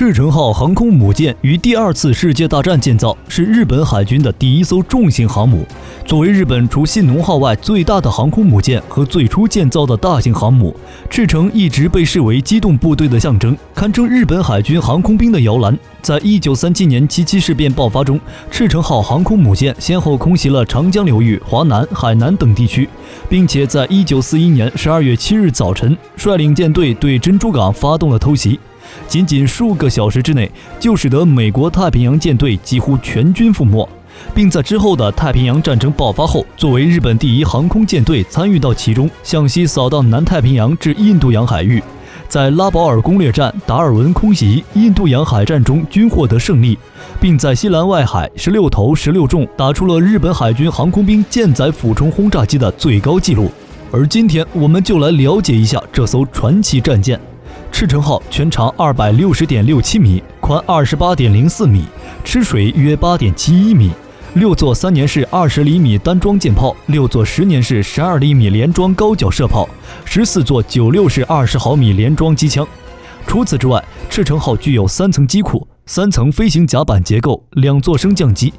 赤城号航空母舰于第二次世界大战建造，是日本海军的第一艘重型航母。作为日本除信浓号外最大的航空母舰和最初建造的大型航母，赤城一直被视为机动部队的象征，堪称日本海军航空兵的摇篮。在1937年七七事变爆发中，赤城号航空母舰先后空袭了长江流域、华南、海南等地区，并且在1941年12月7日早晨，率领舰队对珍珠港发动了偷袭。仅仅数个小时之内，就使得美国太平洋舰队几乎全军覆没，并在之后的太平洋战争爆发后，作为日本第一航空舰队参与到其中，向西扫荡南太平洋至印度洋海域。在拉保尔攻略战、达尔文空袭、印度洋海战中均获得胜利，并在西兰外海16投16中打出了日本海军航空兵舰载俯冲轰炸机的最高纪录。而今天我们就来了解一下这艘传奇战舰。赤城号全长260.67米，宽28.04米，吃水约8.71米。6座3年式20厘米单装舰炮，6座10年式12厘米连装高脚射炮，14座96式20毫米连装机枪。除此之外，赤城号具有3层机库、3层飞行甲板结构、2座升降机。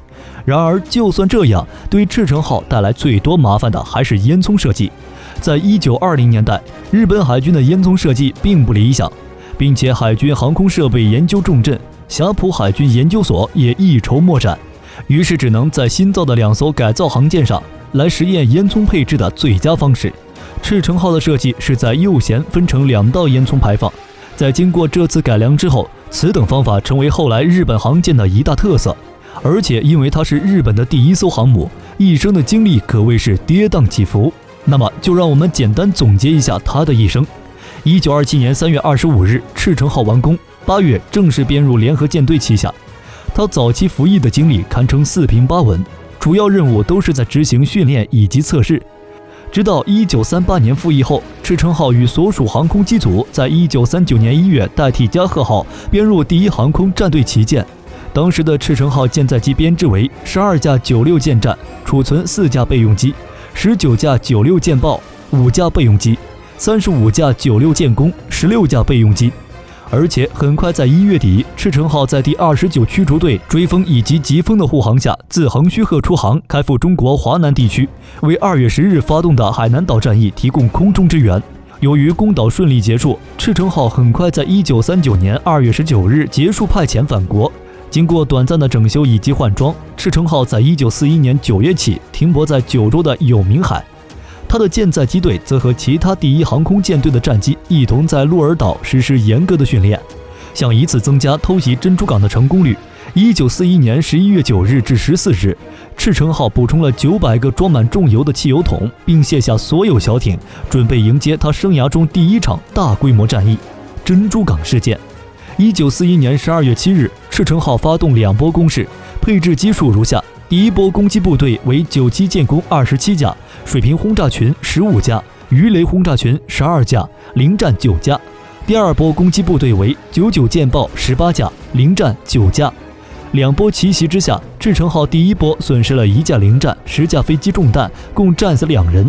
然而，就算这样，对赤城号带来最多麻烦的还是烟囱设计。在1920年代，日本海军的烟囱设计并不理想，并且海军航空设备研究重镇霞浦海军研究所也一筹莫展，于是只能在新造的2艘改造航舰上来实验烟囱配置的最佳方式。赤城号的设计是在右舷分成2道烟囱排放，在经过这次改良之后，此等方法成为后来日本航舰的一大特色。而且因为它是日本的第一艘航母，一生的经历可谓是跌宕起伏。那么就让我们简单总结一下它的一生。1927年3月25日，赤城号完工，8月正式编入联合舰队旗下。它早期服役的经历堪称四平八稳，主要任务都是在执行训练以及测试。直到1938年服役后，赤城号与所属航空机组在1939年1月代替加贺号编入第一航空战队旗舰。当时的赤城号舰载机编制为12架96舰战，储存4架备用机，19架96舰爆，5架备用机，35架96舰攻，16架备用机。而且很快在1月底，赤城号在第29驱逐队追风以及疾风的护航下，自横须贺出航，开赴中国华南地区，为2月10日发动的海南岛战役提供空中支援。由于攻岛顺利结束，赤城号很快在1939年2月19日结束派遣返国。经过短暂的整修以及换装，赤城号在1941年9月起停泊在九州的有明海。它的舰载机队则和其他第一航空舰队的战机一同在鹿儿岛实施严格的训练，想以此增加偷袭珍珠港的成功率。1941年11月9日至14日，赤城号补充了900个装满重油的汽油桶，并卸下所有小艇，准备迎接他生涯中第一场大规模战役——珍珠港事件。1941年12月7日，赤城号发动2波攻势，配置基数如下：第一波攻击部队为97舰攻27架，水平轰炸群15架，鱼雷轰炸群12架，零战9架。第二波攻击部队为99舰爆18架，零战9架。2波奇袭之下，赤城号第一波损失了1架零战，10架飞机中弹，共战死2人。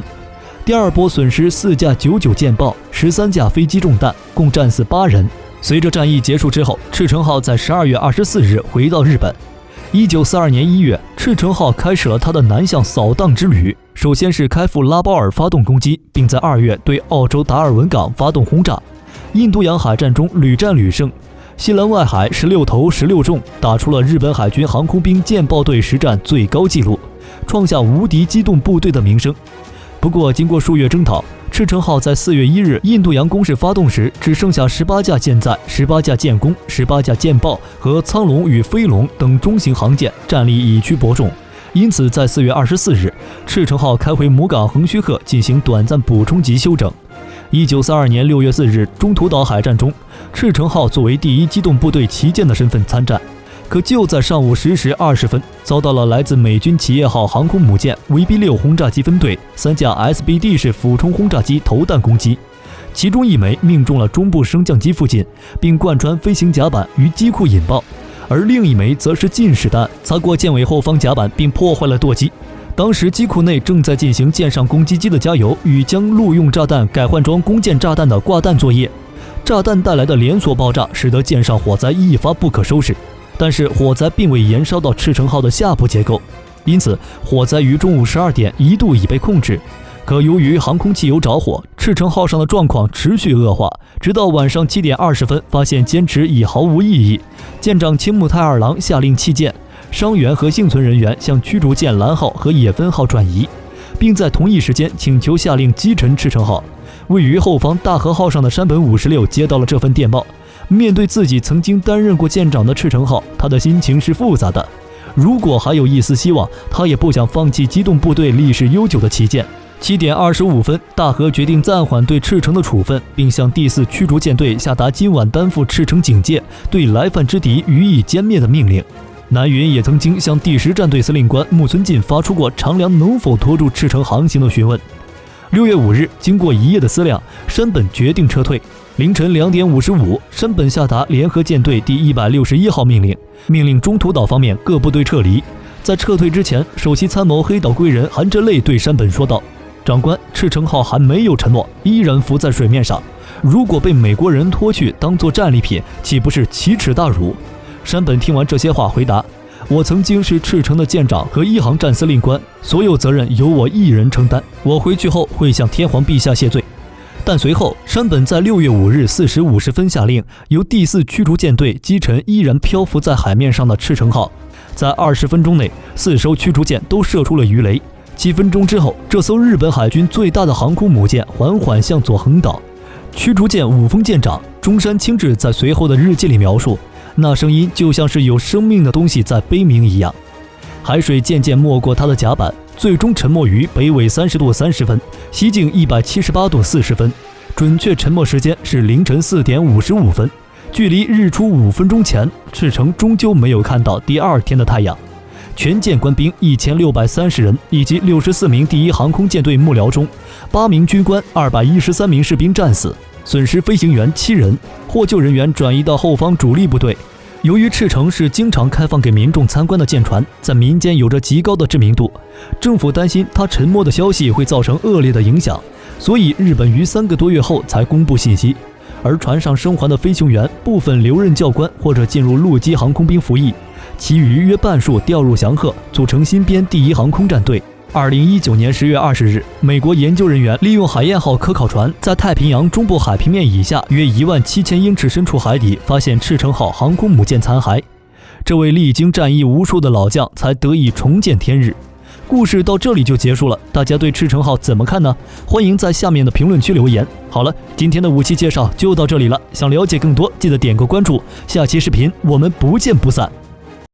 第二波损失4架99舰爆，13架飞机中弹，共战死8人。随着战役结束之后，赤城号在12月24日回到日本。1942年1月，赤城号开始了它的南向扫荡之旅，首先是开赴拉保尔发动攻击，并在2月对澳洲达尔文港发动轰炸。印度洋海战中屡战屡胜，西兰外海16投16中，打出了日本海军航空兵舰爆队实战最高纪录，创下无敌机动部队的名声。不过经过数月征讨，赤城号在4月1日印度洋攻势发动时，只剩下18架舰载、18架舰攻、18架舰爆和苍龙与飞龙等中型航舰，战力已趋伯仲。因此在4月24日，赤城号开回母港横须贺进行短暂补充及休整。1942年6月4日中途岛海战中，赤城号作为第一机动部队旗舰的身份参战，可就在上午10时20分，遭到了来自美军企业号航空母舰 VB6 轰炸机分队3架 SBD 式俯冲轰炸机投弹攻击，其中1枚命中了中部升降机附近，并贯穿飞行甲板与机库引爆，而另1枚则是近视弹擦过舰尾后方甲板，并破坏了舵机。当时机库内正在进行舰上攻击机的加油与将陆用炸弹改换装弓箭炸弹的挂弹作业。炸弹带来的连锁爆炸使得舰上火灾一发不可收拾，但是火灾并未延烧到赤城号的下部结构，因此火灾于中午12点一度已被控制。可由于航空汽油着火，赤城号上的状况持续恶化，直到晚上7点20分，发现坚持已毫无意义。舰长青木太二郎下令弃舰，伤员和幸存人员向驱逐舰蓝号和野分号转移，并在同一时间请求下令击沉赤城号。位于后方大和号上的山本56接到了这份电报，面对自己曾经担任过舰长的赤城号，他的心情是复杂的。如果还有一丝希望，他也不想放弃机动部队历史悠久的旗舰。7点25分，大和决定暂缓对赤城的处分，并向第4驱逐舰队下达今晚担负赤城警戒，对来犯之敌予以歼灭的命令。南云也曾经向第10战队司令官木村进发出过长良能否拖住赤城航行的询问。6月5日，经过一夜的思量，山本决定撤退。凌晨2点55，山本下达联合舰队第161号命令，命令中途岛方面各部队撤离。在撤退之前，首席参谋黑岛贵人含着泪对山本说道：“长官，赤城号还没有沉没，依然浮在水面上。如果被美国人拖去当作战利品，岂不是奇耻大辱？”山本听完这些话，回答：“我曾经是赤城的舰长和一航站司令官，所有责任由我一人承担。我回去后会向天皇陛下谢罪。”但随后，山本在6月5日4时50分下令，由第4驱逐舰队击沉依然漂浮在海面上的赤城号。在20分钟内，4艘驱逐舰都射出了鱼雷。7分钟之后，这艘日本海军最大的航空母舰缓缓向左横倒。驱逐舰五峰舰长中山清治在随后的日记里描述，那声音就像是有生命的东西在悲鸣一样。海水渐渐没过它的甲板，最终沉没于北纬30度30分，西经178度40分，准确沉没时间是凌晨4点55分。距离日出5分钟前，赤城终究没有看到第2天的太阳。全舰官兵1630人以及64名第1航空舰队幕僚中，8名军官、213名士兵战死，损失飞行员7人，获救人员转移到后方主力部队。由于赤城是经常开放给民众参观的舰船，在民间有着极高的知名度，政府担心它沉没的消息会造成恶劣的影响，所以日本于3个多月后才公布信息。而船上生还的飞行员部分留任教官或者进入陆基航空兵服役，其余约半数调入祥鹤，组成新编第1航空战队。2019年10月20日，美国研究人员利用海燕号科考船在太平洋中部海平面以下约17000英尺深处海底发现赤城号航空母舰残骸，这位历经战役无数的老将才得以重见天日。故事到这里就结束了，大家对赤城号怎么看呢？欢迎在下面的评论区留言。好了，今天的武器介绍就到这里了，想了解更多记得点个关注，下期视频我们不见不散。